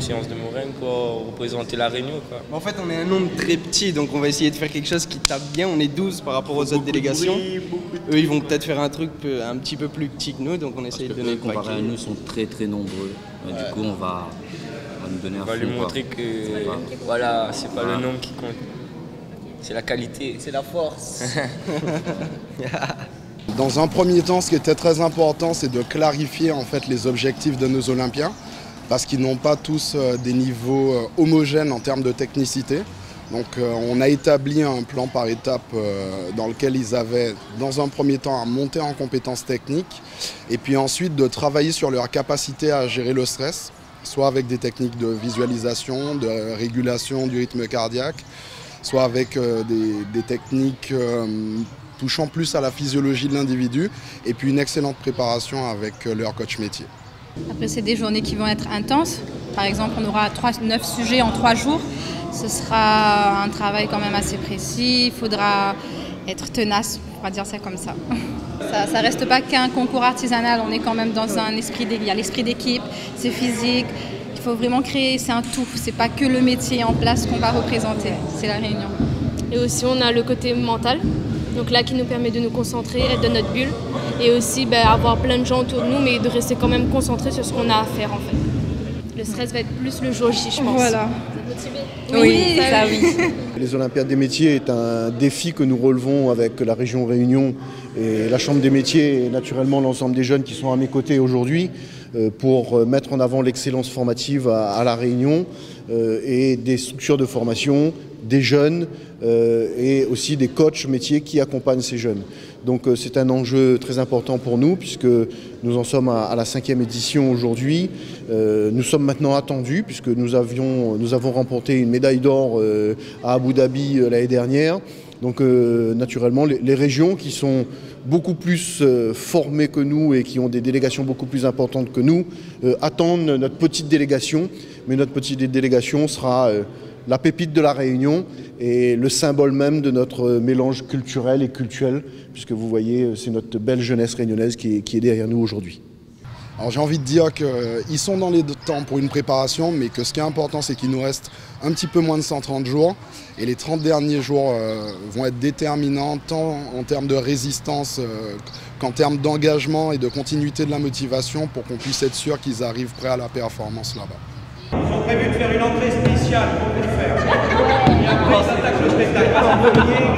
une séance de Morane, quoi, représenter la Réunion, quoi. En fait, on est un nombre très petit, donc on va essayer de faire quelque chose qui tape bien. On est 12 par rapport aux autres délégations. Eux, ils vont peut-être faire un truc un petit peu plus petit que nous, donc on essaye de donner le paquet. Comparé à nous, sont très très nombreux. Du coup, on va nous donner un fond. On va lui montrer que voilà, c'est pas le nombre qui compte. C'est la qualité, c'est la force. Dans un premier temps, ce qui était très important, c'est de clarifier en fait les objectifs de nos Olympiens, parce qu'ils n'ont pas tous des niveaux homogènes en termes de technicité. Donc on a établi un plan par étape dans lequel ils avaient dans un premier temps à monter en compétences techniques et puis ensuite de travailler sur leur capacité à gérer le stress, soit avec des techniques de visualisation, de régulation du rythme cardiaque, soit avec des techniques touchant plus à la physiologie de l'individu et puis une excellente préparation avec leur coach métier. Après, c'est des journées qui vont être intenses. Par exemple, on aura 9 sujets en 3 jours. Ce sera un travail quand même assez précis. Il faudra être tenace, on va dire ça comme ça. Ça reste pas qu'un concours artisanal. On est quand même dans un esprit d'équipe. Il y a l'esprit d'équipe, c'est physique. Il faut vraiment créer, c'est un tout. C'est pas que le métier en place qu'on va représenter. C'est la Réunion. Et aussi, on a le côté mental. Donc là, qui nous permet de nous concentrer, être dans notre bulle. Et aussi avoir plein de gens autour de nous, mais de rester quand même concentré sur ce qu'on a à faire en fait. Le stress va être plus le jour J, je pense. Voilà. Vous êtes motivé ? Oui, ça oui. Les Olympiades des métiers est un défi que nous relevons avec la région Réunion et la Chambre des métiers et naturellement l'ensemble des jeunes qui sont à mes côtés aujourd'hui pour mettre en avant l'excellence formative à la Réunion et des structures de formation, des jeunes et aussi des coachs métiers qui accompagnent ces jeunes. Donc c'est un enjeu très important pour nous puisque nous en sommes à la 5e édition aujourd'hui. Nous sommes maintenant attendus puisque nous avons remporté une médaille d'or à Abu Dhabi l'année dernière. Donc naturellement les régions qui sont beaucoup plus formées que nous et qui ont des délégations beaucoup plus importantes que nous attendent notre petite délégation. Mais notre petite délégation sera la pépite de la Réunion et le symbole même de notre mélange culturel et cultuel, puisque vous voyez, c'est notre belle jeunesse réunionnaise qui est derrière nous aujourd'hui. Alors j'ai envie de dire qu'ils sont dans les temps pour une préparation, mais que ce qui est important, c'est qu'il nous reste un petit peu moins de 130 jours. Et les 30 derniers jours vont être déterminants, tant en termes de résistance qu'en termes d'engagement et de continuité de la motivation, pour qu'on puisse être sûr qu'ils arrivent prêts à la performance là-bas. Ils ont prévu de faire une entrée spéciale pour vous le faire. Et après, ils attaquent le spectacle.